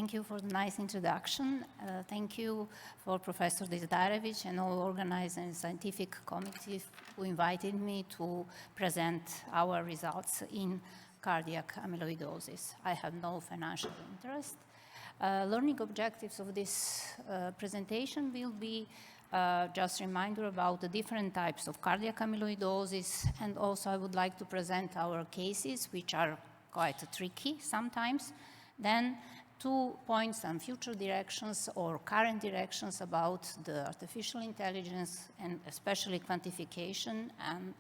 Thank you for the nice introduction. Thank you for Professor Dizdarevic and all organizing scientific committee who invited me to present our results in cardiac amyloidosis. I have no financial interest. Learning objectives of this presentation will be just a reminder about the different types of cardiac amyloidosis, and also I would like to present our cases, which are quite tricky sometimes. Then 2 points on future directions or current directions about the artificial intelligence and especially quantification and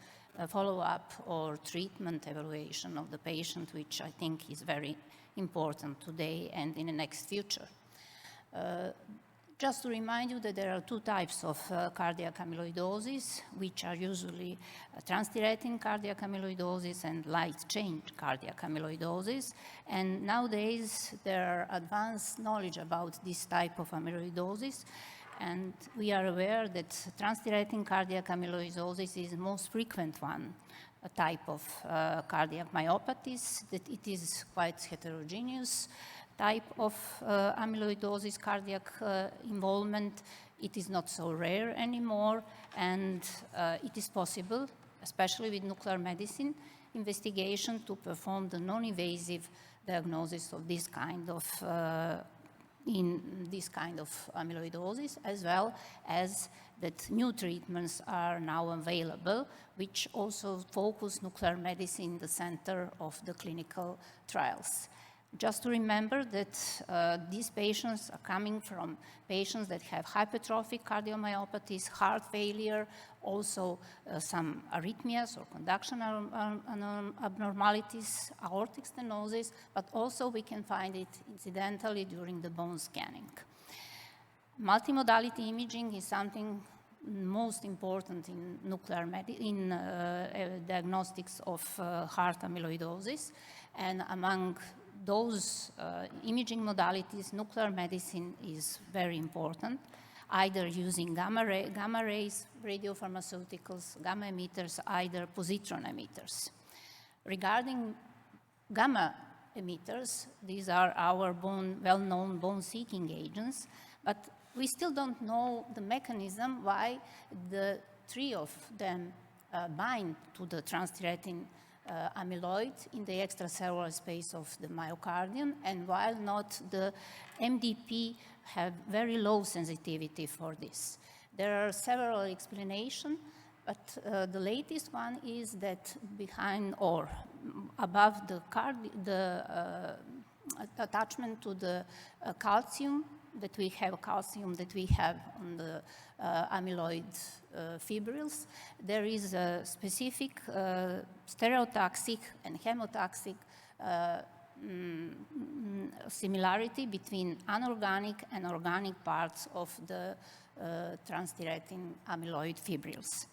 follow-up or treatment evaluation of the patient, which I think is very important today and in the next future. Just to remind you that there are 2 types of cardiac amyloidosis, which are usually transthyretin cardiac amyloidosis and light chain cardiac amyloidosis. And nowadays, there are advanced knowledge about this type of amyloidosis. And we are aware that transthyretin cardiac amyloidosis is the most frequent one, a type of cardiac myopathies, that it is quite heterogeneous type of amyloidosis, cardiac involvement. It is not so rare anymore, and it is possible, especially with nuclear medicine investigation, to perform the non-invasive diagnosis of this kind of amyloidosis, as well as that new treatments are now available, which also focus nuclear medicine in the center of the clinical trials. Just to remember that these patients are coming from patients that have hypertrophic cardiomyopathies, heart failure, also some arrhythmias or conduction abnormalities, aortic stenosis, but also we can find it incidentally during the bone scanning. Multimodality imaging is something most important in nuclear diagnostics of heart amyloidosis, and among those imaging modalities, nuclear medicine is very important, either using gamma rays, radiopharmaceuticals, gamma emitters, either positron emitters. Regarding gamma emitters, these are our well-known bone-seeking agents, but we still don't know the mechanism why the 3 of them bind to the transthyretin amyloid in the extracellular space of the myocardium, and while not the MDP have very low sensitivity for this. There are several explanations, but the latest one is that behind or above the attachment to the calcium that we have on the amyloid fibrils, there is a specific stereotoxic and chemotoxic similarity between anorganic and organic parts of the transthyretin amyloid fibrils.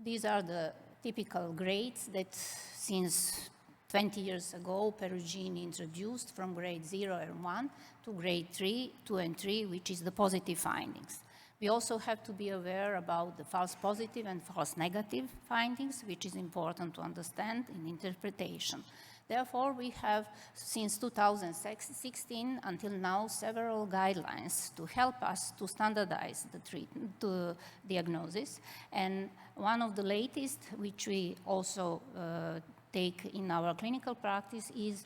These are the typical grades that since 20 years ago, Perugini introduced from grade 0 and 1 to grade 3, 2 and 3, which is the positive findings. We also have to be aware about the false positive and false negative findings, which is important to understand in interpretation. Therefore, we have, since 2016 until now, several guidelines to help us to standardize the treatment, the diagnosis. And one of the latest, which we also take in our clinical practice, is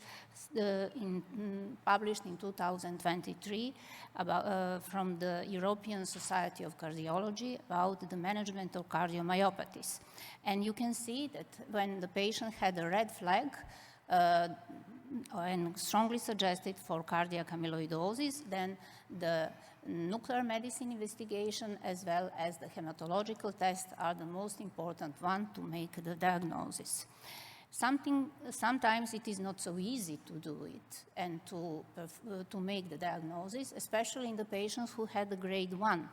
published in 2023 from the European Society of Cardiology about the management of cardiomyopathies. And you can see that when the patient had a red flag and strongly suggested for cardiac amyloidosis, then the nuclear medicine investigation as well as the hematological test are the most important one to make the diagnosis. Sometimes it is not so easy to do it and to make the diagnosis, especially in the patients who had the grade 1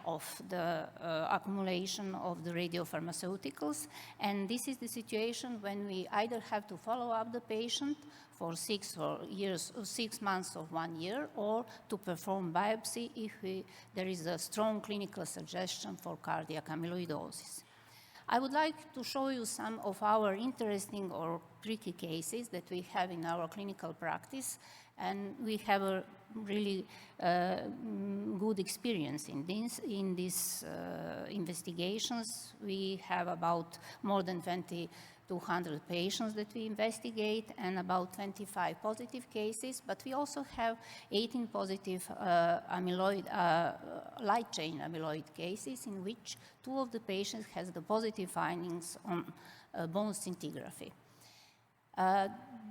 of the accumulation of the radiopharmaceuticals. And this is the situation when we either have to follow up the patient for 6 months or 1 year, or to perform biopsy if there is a strong clinical suggestion for cardiac amyloidosis. I would like to show you some of our interesting or tricky cases that we have in our clinical practice, and we have a really good experience in these investigations. We have about more than 200 patients that we investigate and about 25 positive cases, but we also have 18 positive light chain amyloid cases in which 2 of the patients has the positive findings on bone scintigraphy.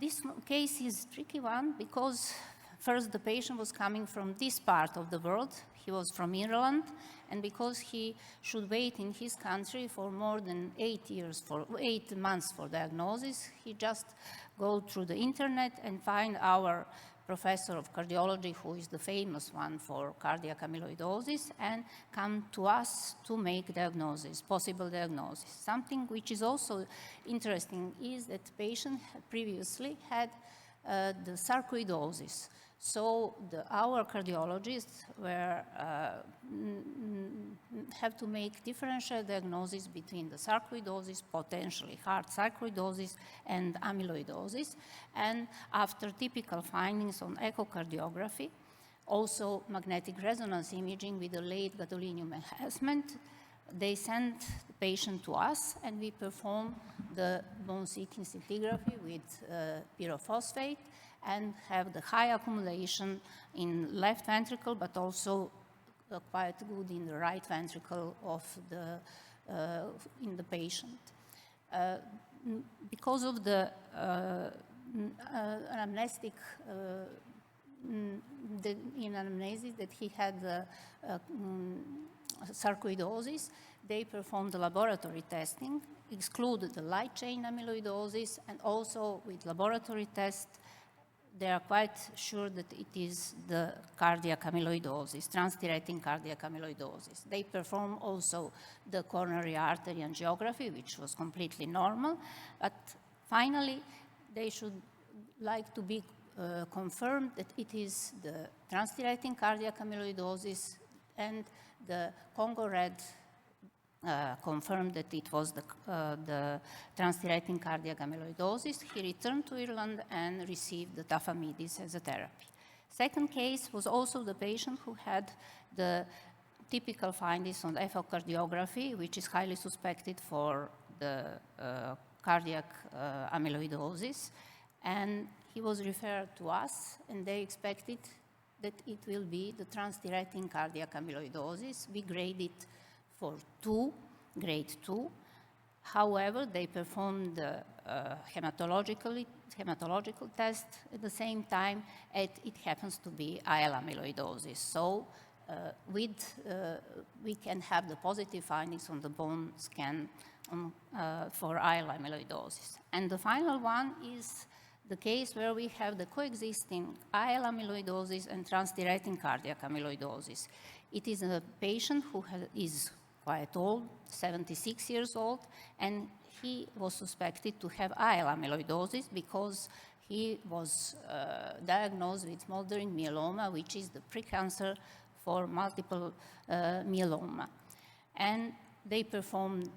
This case is a tricky one because first the patient was coming from this part of the world. He was from Ireland, and because he should wait in his country for more than 8 months for diagnosis, he just go through the internet and find our professor of cardiology, who is the famous one for cardiac amyloidosis, and come to us to make diagnosis, possible diagnosis. Something which is also interesting is that the patient previously had the sarcoidosis. So our cardiologists have to make differential diagnosis between the sarcoidosis, potentially heart sarcoidosis, and amyloidosis. And after typical findings on echocardiography, also magnetic resonance imaging with a late gadolinium enhancement, they send the patient to us, and we perform the bone CT scintigraphy with pyrophosphate and have the high accumulation in left ventricle, but also quite good in the right ventricle of in the patient. Because of the anamnestic in anamnesis that he had sarcoidosis, they performed the laboratory testing, excluded the light chain amyloidosis, and also with laboratory tests, they are quite sure that it is the cardiac amyloidosis, transthyretin cardiac amyloidosis. They perform also the coronary artery angiography, which was completely normal, but finally they should like to be confirmed that it is the transthyretin cardiac amyloidosis, and the Congo Red confirmed that it was the transthyretin cardiac amyloidosis. He returned to Ireland and received the tafamidis as a therapy. Second case was also the patient who had the typical findings on echocardiography, which is highly suspected for the cardiac amyloidosis. And he was referred to us, and they expected that it will be the transthyretin cardiac amyloidosis. We grade it for 2, grade 2. However, they performed the hematological test at the same time, and it happens to be IL amyloidosis. So we can have the positive findings on the bone scan for IL amyloidosis. And the final one is the case where we have the coexisting IL amyloidosis and transthyretin cardiac amyloidosis. It is a patient who is quite old, 76 years old, and he was suspected to have IL amyloidosis because he was diagnosed with smoldering myeloma, which is the precancer for multiple myeloma. And they performed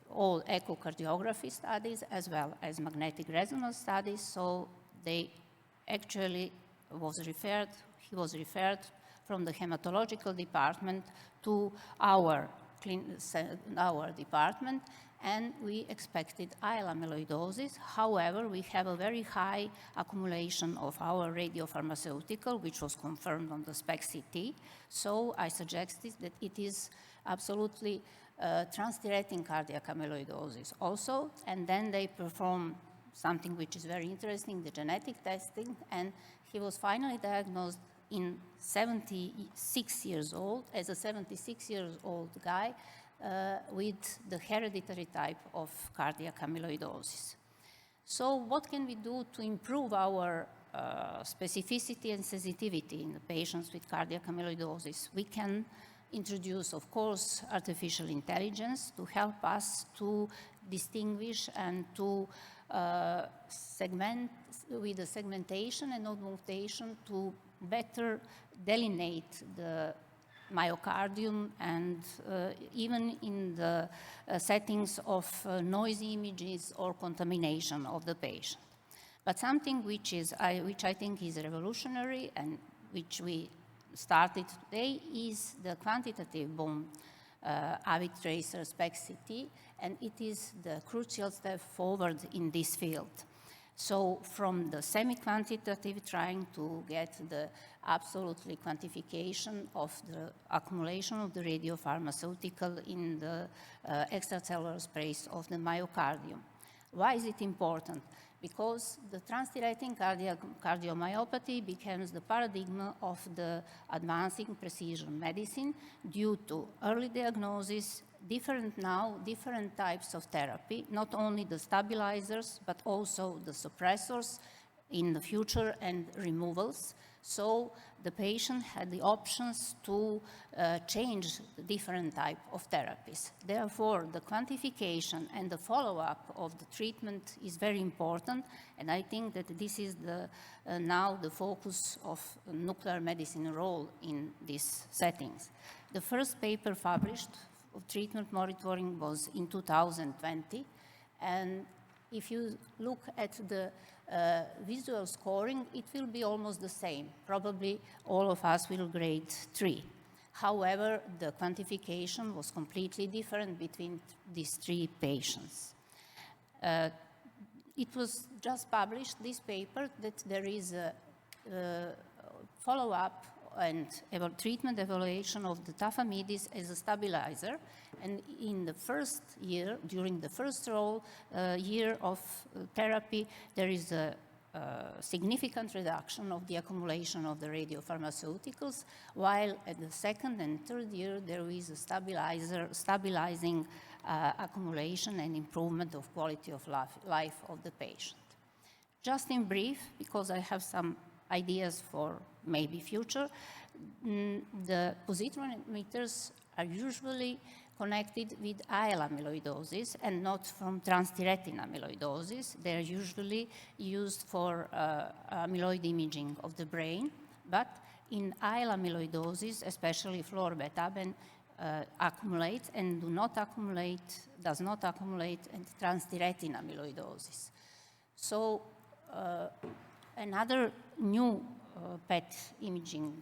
all echocardiography studies as well as magnetic resonance studies, so they actually he was referred from the hematological department to our department, and we expected IL amyloidosis. However, we have a very high accumulation of our radiopharmaceutical, which was confirmed on the SPECT-CT, so I suggested that it is absolutely transthyretin cardiac amyloidosis also, and then they perform something which is very interesting, the genetic testing, and he was finally diagnosed in 76 years old, as a 76-year-old guy with the hereditary type of cardiac amyloidosis. So what can we do to improve our specificity and sensitivity in the patients with cardiac amyloidosis? We can introduce, of course, artificial intelligence to help us to distinguish and to segment with the segmentation and augmentation to better delineate the myocardium and even in the settings of noisy images or contamination of the patient. But something which I think is revolutionary and which we started today is the quantitative bone avid tracer SPECT-CT, and it is the crucial step forward in this field. So from the semi-quantitative, trying to get the absolutely quantification of the accumulation of the radiopharmaceutical in the extracellular space of the myocardium. Why is it important? Because the transthyretin cardiomyopathy becomes the paradigm of the advancing precision medicine due to early diagnosis, different types of therapy, not only the stabilizers, but also the suppressors in the future and removals. So the patient had the options to change the different type of therapies. Therefore, the quantification and the follow-up of the treatment is very important, and I think that this is now the focus of nuclear medicine role in these settings. The first paper published of treatment monitoring was in 2020, and if you look at the visual scoring, it will be almost the same. Probably all of us will grade 3. However, the quantification was completely different between these 3 patients. It was just published, this paper, that there is a follow-up and treatment evaluation of the tafamidis as a stabilizer. And in the first year, during the first year of therapy, there is a significant reduction of the accumulation of the radiopharmaceuticals, while at the second and third year, there is a stabilizing accumulation and improvement of quality of life of the patient. Just in brief, because I have some ideas for maybe future, the positron emitters are usually connected with IL amyloidosis and not from transthyretin amyloidosis. They are usually used for amyloid imaging of the brain, but in IL amyloidosis, especially fluorobetaben, accumulates and does not accumulate in transthyretin amyloidosis. So another new PET imaging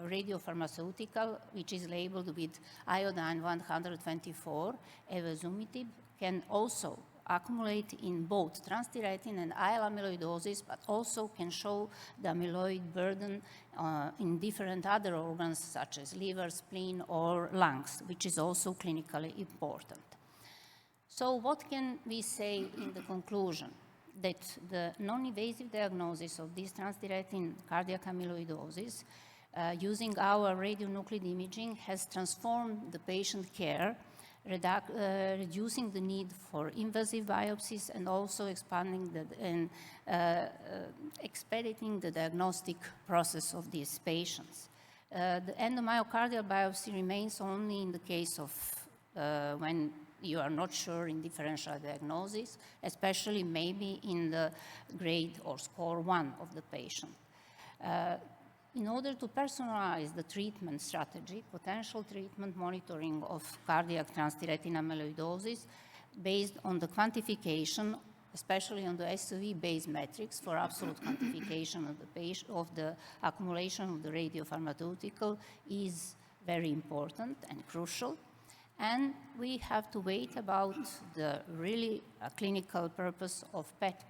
radiopharmaceutical, which is labeled with iodine 124, evazumitib, can also accumulate in both transthyretin and IL amyloidosis, but also can show the amyloid burden in different other organs, such as liver, spleen, or lungs, which is also clinically important. So what can we say in the conclusion? That the non-invasive diagnosis of this transthyretin cardiac amyloidosis using our radionuclide imaging has transformed the patient care, reducing the need for invasive biopsies and also expediting the diagnostic process of these patients. The endomyocardial biopsy remains only in the case of when you are not sure in differential diagnosis, especially maybe in the grade or score 1 of the patient. In order to personalize the treatment strategy, potential treatment monitoring of cardiac transthyretin amyloidosis based on the quantification, especially on the SUV-based metrics for absolute quantification of the accumulation of the radiopharmaceutical is very important and crucial. And we have to wait about the really clinical purpose of PET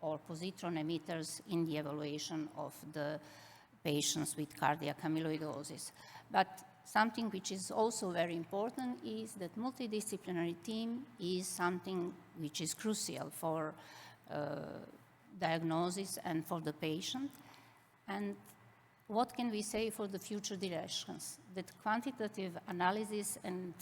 or positron emitters in the evaluation of the patients with cardiac amyloidosis. But something which is also very important is that multidisciplinary team is something which is crucial for diagnosis and for the patient. And what can we say for the future directions? That quantitative analysis and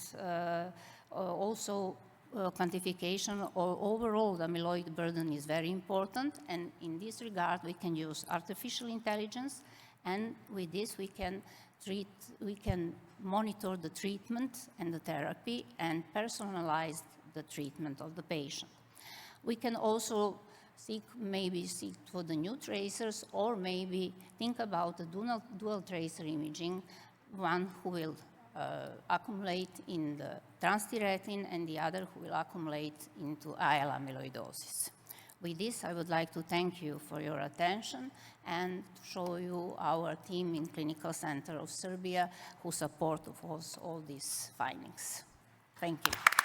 also quantification or overall amyloid burden is very important, and in this regard we can use artificial intelligence, and with this we can monitor the treatment and the therapy and personalize the treatment of the patient. We can also seek for the new tracers, or maybe think about the dual tracer imaging one who will accumulate in the transthyretin and the other who will accumulate into AL amyloidosis. With this, I would like to thank you for your attention and show you our team in Clinical Center of Serbia who support of course all these findings. Thank you.